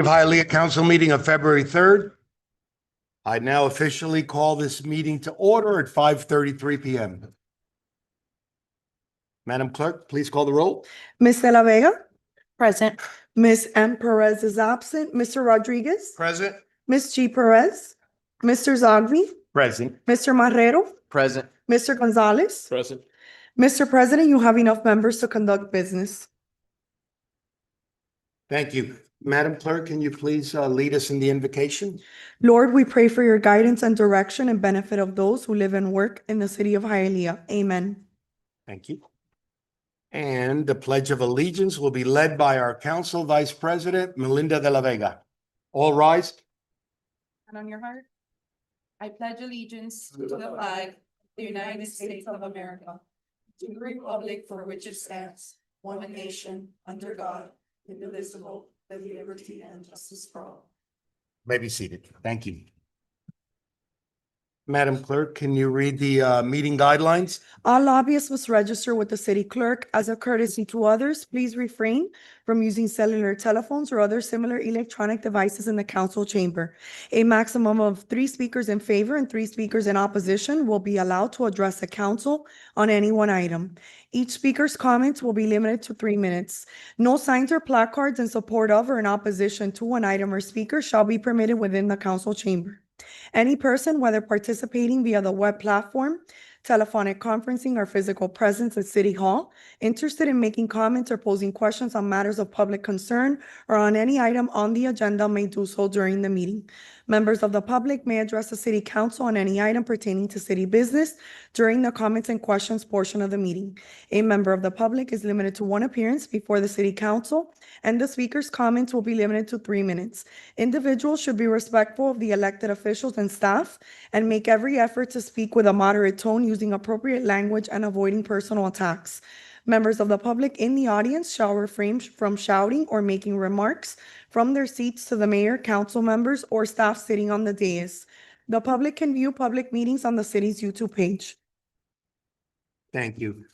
Hialeah Council meeting of February 3rd. I now officially call this meeting to order at 5:33 p.m. Madam Clerk, please call the roll. Ms. De La Vega, Present. Ms. M. Perez is absent, Mr. Rodriguez, Present. Ms. G. Perez, Mr. Zogby, Present. Mr. Marrero, Present. Mr. Gonzalez. Present. Mr. President, you have enough members to conduct business. Thank you. Madam Clerk, can you please lead us in the invocation? Lord, we pray for your guidance and direction and benefit of those who live and work in the city of Hialeah. Amen. Thank you. And the Pledge of Allegiance will be led by our Council Vice President, Melinda De La Vega. All rise. And on your heart. I pledge allegiance to the flag of the United States of America, to the republic for which it stands, one nation, under God, indivisible, with liberty and justice for all. May be seated. Thank you. Madam Clerk, can you read the meeting guidelines? All lobbyists must register with the city clerk. As a courtesy to others, please refrain from using cellular telephones or other similar electronic devices in the council chamber. A maximum of 3 speakers in favor and 3 speakers in opposition will be allowed to address the council on any one item. Each speaker's comments will be limited to 3 minutes. No signs or placards in support of or in opposition to an item or speaker shall be permitted within the council chamber. Any person, whether participating via the web platform, telephonic conferencing, or physical presence at City Hall, interested in making comments or posing questions on matters of public concern or on any item on the agenda may do so during the meeting. Members of the public may address the City Council on any item pertaining to city business during the comments and questions portion of the meeting. A member of the public is limited to 1 appearance before the City Council, and the speaker's comments will be limited to 3 minutes. Individuals should be respectful of the elected officials and staff and make every effort to speak with a moderate tone using appropriate language and avoiding personal attacks. Members of the public in the audience shall refrain from shouting or making remarks from their seats to the mayor, council members, or staff sitting on the dais. The public can view public meetings on the city's YouTube page. Thank you.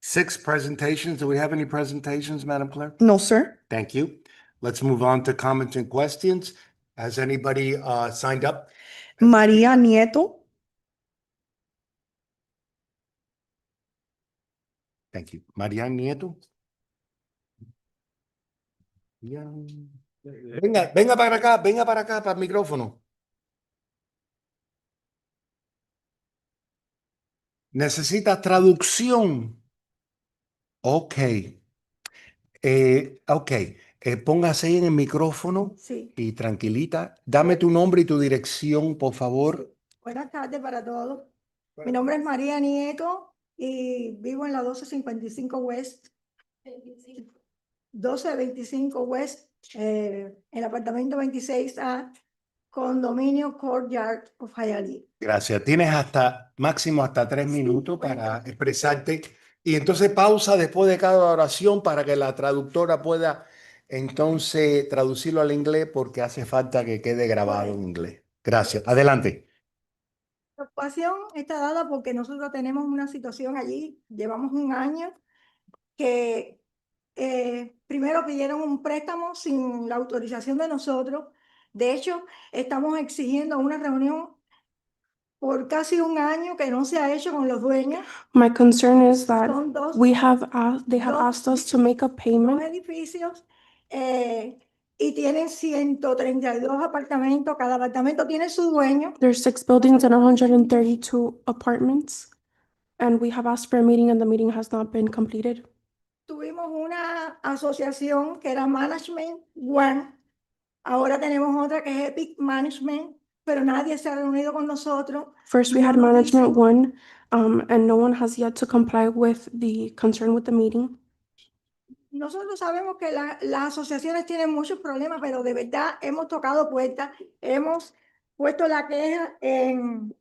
6 presentations. Do we have any presentations, Madam Clerk? No, sir. Thank you. Let's move on to comments and questions. Has anybody signed up? Maria Nieto. Thank you. Marian Nieto. Venga para acá, para el micrófono. ¿Necesita traducción? Ok. Ok. Póngase ahí en el micrófono Sí. y tranquilita. Dame tu nombre y tu dirección, por favor. Buenas tardes para todos. Mi nombre es María Nieto y vivo en la 1255 West. 1225 West, el apartamento 26A, condominio Courtyard of Hialeah. Gracias. Tienes máximo hasta 3 minutos para expresarte. Y entonces pausa después de cada oración para que la traductora pueda entonces traducirlo al inglés porque hace falta que quede grabado en inglés. Gracias. Adelante. La preocupación está dada porque nosotros tenemos una situación allí, llevamos un año que primero pidieron un préstamo sin la autorización de nosotros. De hecho, estamos exigiendo una reunión por casi un año que no se ha hecho con los dueños. My concern is that Son dos, they have asked us to make a dos payment. edificios y tienen 132 apartamentos. Cada apartamento tiene su dueño. There's 6 buildings and 132 apartments. And we have asked for a meeting and the meeting has not been completed. Tuvimos una asociación que era Management One. Ahora tenemos otra que es Epic Management, pero nadie se ha reunido con nosotros. First, we had No nos Management dicen- One, and no one has yet to comply with the concern with the meeting. Nosotros sabemos que las asociaciones tienen muchos problemas, pero de verdad hemos tocado puertas, hemos puesto la queja en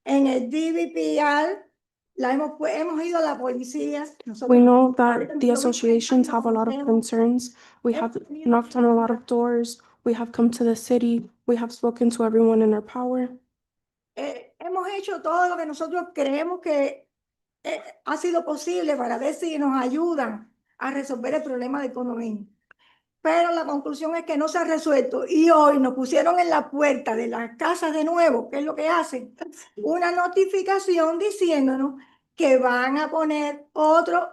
el DVPR, hemos ido a la policía. We know Ahorita that the mismo associations have a lot of concerns. We have knocked on a lot of doors. We have come to the city. We have spoken to everyone in our power. Hemos hecho todo lo que nosotros creemos que ha sido posible para ver si nos ayudan a resolver el problema de economía. pero la conclusión es que no se ha resuelto. Y hoy nos pusieron en la puerta de las casas de nuevo, ¿qué es lo que hacen? Una notificación diciéndonos que van a poner otro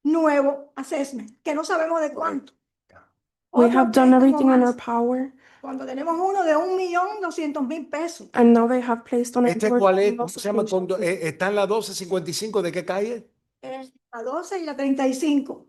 nuevo assessment, que no sabemos de cuánto. We Otro have done préstamo everything in más, our power, cuando tenemos uno de 1.200.000 pesos. and now they have placed on ¿Este our cuál es? no ¿Cómo se llama? Está en la 1255, ¿de qué calle? Es la 12 y la 35.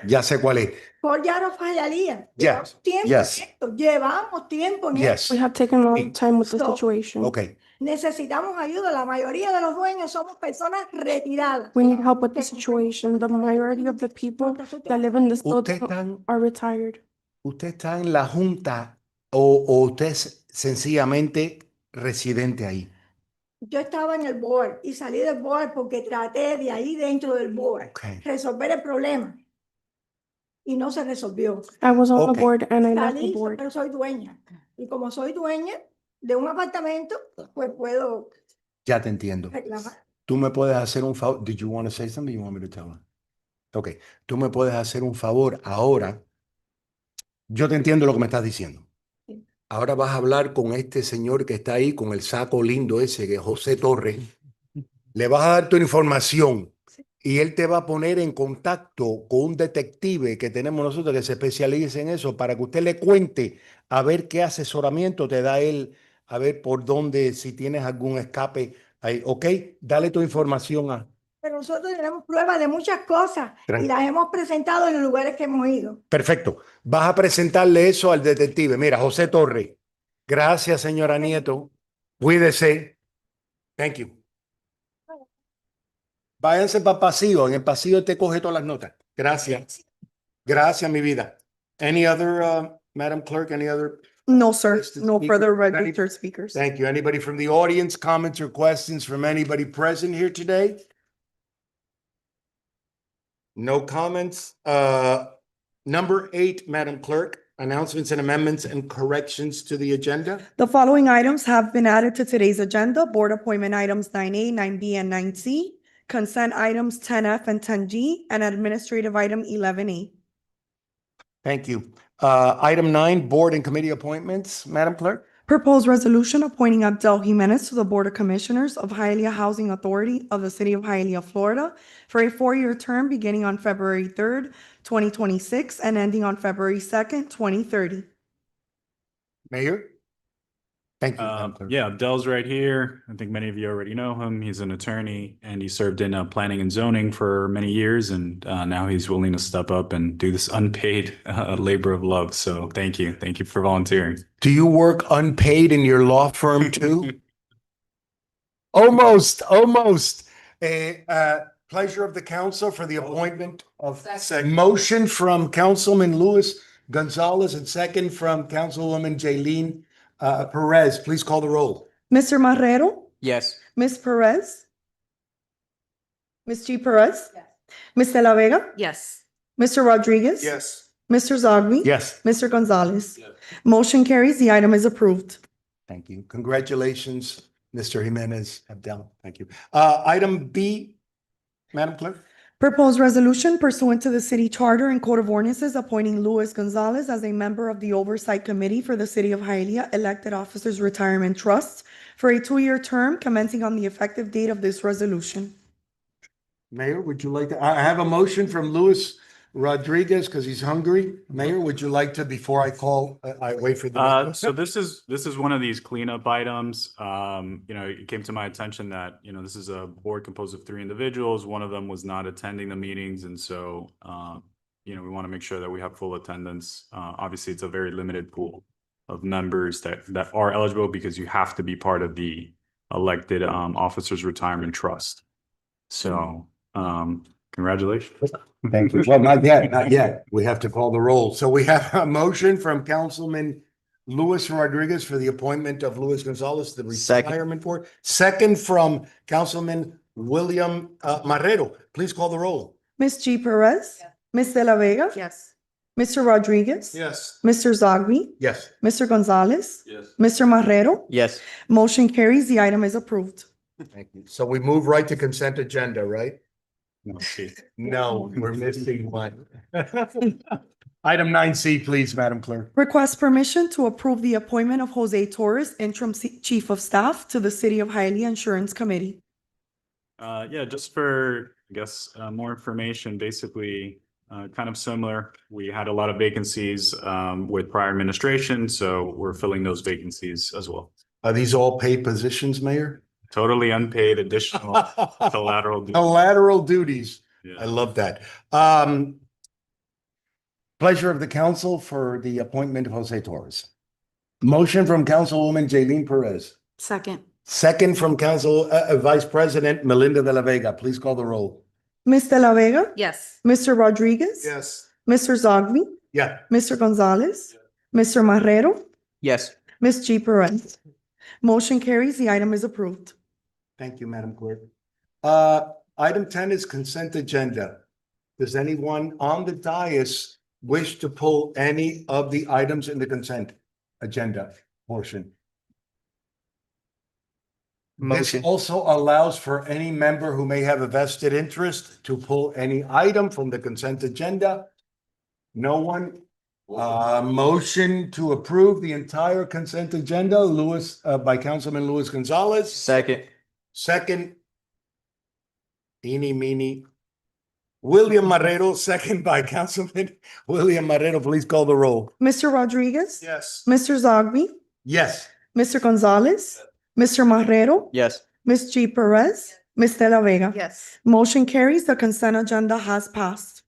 Ya sé cuál es. Por Yaro Fayalía. Yes, Llevamos tiempo yes. en esto. Llevamos tiempo en Yes. We have taken a lot of time with the So, situation. Okay. necesitamos ayuda. La mayoría de los dueños somos personas retiradas. We need help with the situation. The majority of the people that live in this Usted building está, are retired. usted está en la junta o usted es sencillamente residente ahí. Yo estaba en el board y salí del board porque traté de ahí dentro del board Okay. resolver el problema y no se resolvió. I was on the Okay. board and I left the Salí, board. pero soy dueña. Y como soy dueña de un apartamento, pues puedo Ya te entiendo. reclamar. Tú me puedes hacer un favor. Did you want to say something? You want me to tell her? Okay. Tú me puedes hacer un favor ahora. Yo te entiendo lo que me estás diciendo. Sí. Ahora vas a hablar con este señor que está ahí con el saco lindo ese, que es José Torres. Le vas a dar tu información Sí. y él te va a poner en contacto con un detective que tenemos nosotros que se especialice en eso para que usted le cuente a ver qué asesoramiento te da él, a ver por dónde, si tienes algún escape ahí. Ok, dale tu información a... Pero nosotros tenemos pruebas de muchas cosas y Tranquilo. las hemos presentado en los lugares que hemos ido. Perfecto. Vas a presentarle eso al detective. Mira, José Torres. Gracias, señora Nieto. Cuídese. Thank you. Váyanse para el pasillo. En el pasillo te coge todas las notas. Gracias. Gracias, mi vida. Any other, Madam Clerk, any other? No, sir. Registered No speakers? further registered speakers. Thank you. Anybody from the audience, comments or questions from anybody present here today? No comments. Number 8, Madam Clerk, announcements and amendments and corrections to the agenda. The following items have been added to today's agenda: board appointment items 9A, 9B, and 9C, consent items 10F and 10G, and administrative item 11A. Thank you. Item 9, board and committee appointments, Madam Clerk. Proposed resolution appointing Abdel Jimenez to the Board of Commissioners of Hialeah Housing Authority of the City of Hialeah, Florida, for a 4-year term beginning on February 3rd, 2026, and ending on February 2nd, 2030. Mayor? Thank you, Madam Clerk. Yeah, Abdel's right here. I think many of you already know him. He's an attorney and he served in planning and zoning for many years. And now he's willing to step up and do this unpaid labor of love. So thank you. Thank you for volunteering. Do you work unpaid in your law firm too? Almost. Pleasure of the council for the appointment of motion from Councilman Luis Gonzalez and second from Councilwoman Jaylene Perez. Please call the roll. Mr. Marrero? Yes. Ms. Perez? Ms. G. Perez? Ms. De La Vega? Yes. Mr. Rodriguez? Mr. Zogby? Yes. Mr. Gonzalez? Motion carries. The item is approved. Thank you. Congratulations, Mr. Jimenez Abdel. Thank you. Item B, Madam Clerk. Proposed resolution pursuant to the city charter and code of ordinances appointing Luis Gonzalez as a member of the Oversight Committee for the City of Hialeah Elected Officers Retirement Trust for a 2-year term commencing on the effective date of this resolution. Mayor, would you like to, I have a motion from Luis Rodriguez because he's hungry. Mayor, would you like to, before I call, I wait for the. So this is one of these cleanup items. It came to my attention that, this is a board composed of 3 individuals. One of them was not attending the meetings. And so, we want to make sure that we have full attendance. Obviously, it's a very limited pool of members that are eligible because you have to be part of the elected officers retirement trust. So, congratulations. Thank you. Well, not yet. We have to call the roll. So we have a motion from Councilman Luis Rodriguez for the appointment of Luis Gonzalez to the Second. retirement board. Second from Councilman William Marrero. Please call the roll. Ms. G. Perez? Ms. De La Vega? Yes. Mr. Rodriguez? Yes. Mr. Zogby? Yes. Mr. Gonzalez? Yes. Mr. Marrero? Yes. Motion carries. The item is approved. Thank you. So we move right to consent agenda, right? No, see. No, we're missing one. Item 9C, please, Madam Clerk. Request permission to approve the appointment of Jose Torres, interim chief of staff to the City of Hialeah Insurance Committee. Yeah, just for, I guess, more information, basically, kind of similar. We had a lot of vacancies with prior administration, so we're filling those vacancies as well. Are these all paid positions, Mayor? Totally unpaid additional collateral. Collateral duties. Yeah. I love that. Pleasure of the council for the appointment of Jose Torres. Motion from Councilwoman Jaylene Perez. Second. Second from Council Vice President Melinda de la Vega. Please call the roll. Ms. De La Vega? Yes. Mr. Rodriguez? Yes. Mr. Zogby? Yeah. Mr. Gonzalez? Mr. Marrero? Yes. Ms. G. Perez? Motion carries. The item is approved. Thank you, Madam Clerk. Item 10 is consent agenda. Does anyone on the dais wish to pull any of the items in the consent agenda portion? This Motion. also allows for any member who may have a vested interest to pull any item from the consent agenda. No one? Motion to approve the entire consent agenda, by Councilman Luis Gonzalez. Second. Second. Eeny, meeny. William Marrero, second by Councilman William Marrero. Please call the roll. Mr. Rodriguez? Yes. Mr. Zogby? Yes. Mr. Gonzalez? Mr. Marrero? Yes. Ms. G. Perez? Ms. De La Vega? Yes. Motion carries. The consent agenda has passed.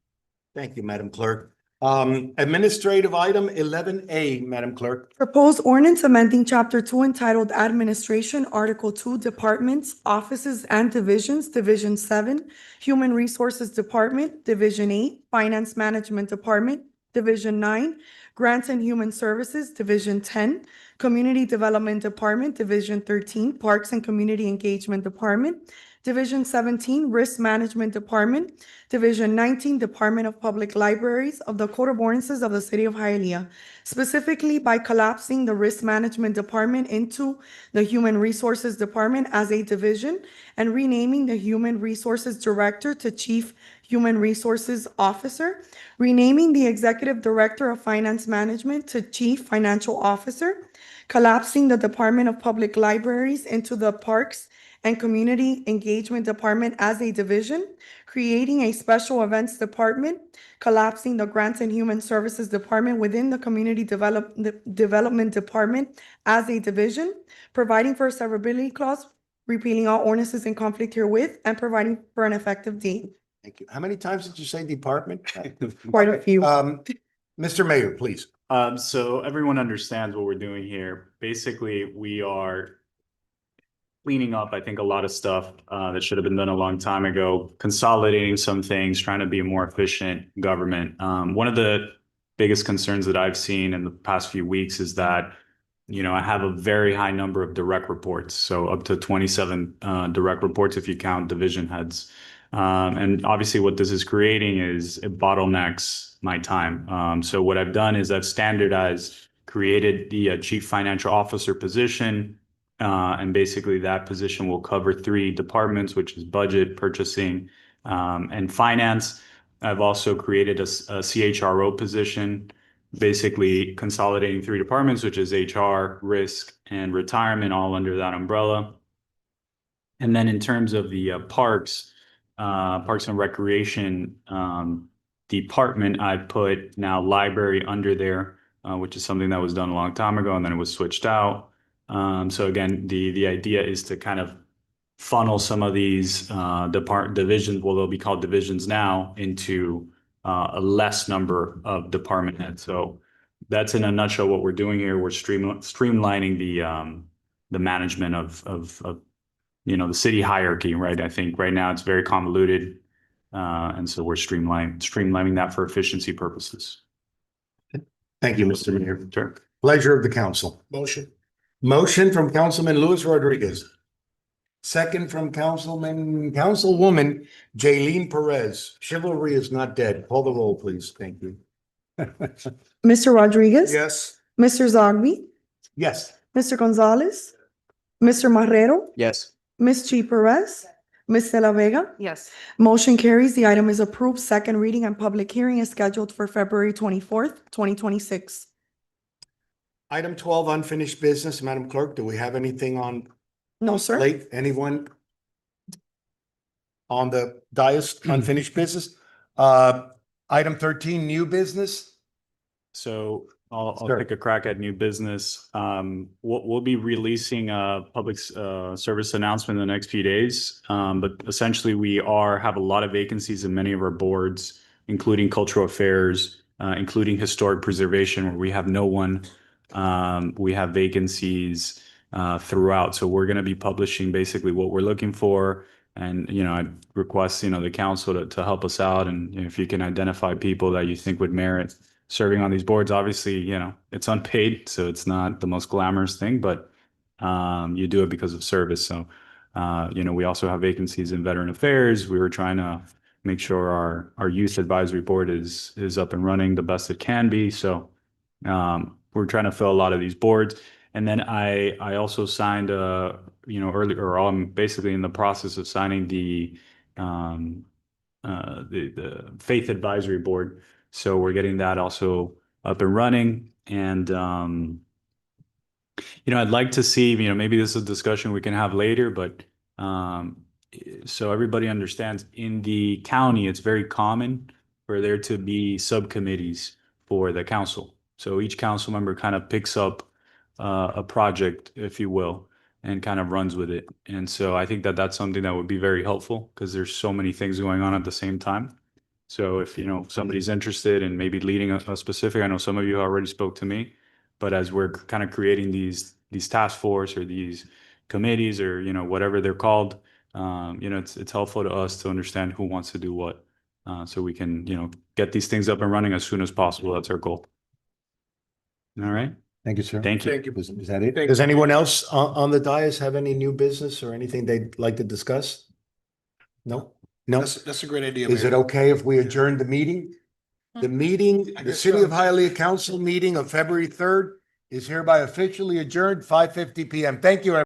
Thank you, Madam Clerk. Administrative item 11A, Madam Clerk. Proposed ordinance amending Chapter 2 entitled Administration, Article 2, Departments, Offices and Divisions, Division 7, Human Resources Department, Division 8, Finance Management Department, Division 9, Grants and Human Services, Division 10, Community Development Department, Division 13, Parks and Community Engagement Department, Division 17, Risk Management Department, Division 19, Department of Public Libraries of the Code of Ordinances of the City of Hialeah, specifically by collapsing the Risk Management Department into the Human Resources Department as a division and renaming the Human Resources Director to Chief Human Resources Officer, renaming the Executive Director of Finance Management to Chief Financial Officer, collapsing the Department of Public Libraries into the Parks and Community Engagement Department as a division, creating a Special Events Department, collapsing the Grants and Human Services Department within the Community Development Department as a division, providing for a severability clause, repealing all ordinances in conflict herewith, and providing for an effective date. Thank you. How many times did you say department? Quite a few. Mr. Mayor, please. So everyone understands what we're doing here. Basically, we are cleaning up, I think, a lot of stuff that should have been done a long time ago, consolidating some things, trying to be a more efficient government. One of the biggest concerns that I've seen in the past few weeks is that, I have a very high number of direct reports, so up to 27 direct reports if you count division heads. And obviously what this is creating is it bottlenecks my time. So what I've done is I've standardized, created the chief financial officer position, and basically that position will cover 3 departments, which is budget, purchasing, and finance. I've also created a CHRO position, basically consolidating 3 departments, which is HR, risk, and retirement, all under that umbrella. And then in terms of the Parks and Recreation department, I put now library under there, which is something that was done a long time ago, and then it was switched out. So again, the idea is to kind of funnel some of these divisions, well, they'll be called divisions now, into a less number of department heads. So that's in a nutshell what we're doing here. We're streamlining the management of the city hierarchy, right? I think right now it's very convoluted, and so we're streamlining that for efficiency purposes. Thank you, Mr. Mayor. Sure. Pleasure of the council. Motion from Councilman Luis Rodriguez. Second from Councilwoman Jaylene Perez. Chivalry is not dead. Call the roll, please. Thank you. Mr. Rodriguez? Yes. Mr. Zogby? Yes. Mr. Gonzalez? Mr. Marrero? Yes. Ms. G. Perez? Ms. De La Vega? Yes. Motion carries. The item is approved. Second reading and public hearing is scheduled for February 24th, 2026. Item 12, unfinished business. Madam Clerk, do we have anything on No, sir. plate? Anyone on the dais, unfinished business? Item 13, new business. So I'll Sure. take a crack at new business. We'll be releasing a public service announcement in the next few days. But essentially we have a lot of vacancies in many of our boards, including cultural affairs, including historic preservation, where we have no one. We have vacancies throughout. So we're going to be publishing basically what we're looking for. And, I request, the council to help us out. And if you can identify people that you think would merit serving on these boards, obviously, it's unpaid, so it's not the most glamorous thing, but you do it because of service. So, we also have vacancies in veteran affairs. We were trying to make sure our youth advisory board is up and running the best it can be. So, we're trying to fill a lot of these boards. And then I also signed earlier, or I'm basically in the process of signing the faith advisory board. So we're getting that also up and running. And I'd like to see, maybe this is a discussion we can have later, but so everybody understands, in the county, it's very common for there to be subcommittees for the council. So each council member kind of picks up a project, if you will, and kind of runs with it. And so I think that that's something that would be very helpful, because there's so many things going on at the same time. So if, somebody's interested in maybe leading a specific, I know some of you already spoke to me, but as we're kind of creating these task force or these committees, or, whatever they're called, it's helpful to us to understand who wants to do what, so we can, get these things up and running as soon as possible. That's our goal. All right. Thank you, sir. Thank you. Is that it? Does anyone else on the dais have any new business or anything they'd like to discuss? No? No? That's a great idea, Is it Mayor. okay if we adjourn the meeting? The meeting, I the guess City so. of Hialeah Council meeting of February 3rd is hereby officially adjourned, 5:50 PM. Thank you, everyone.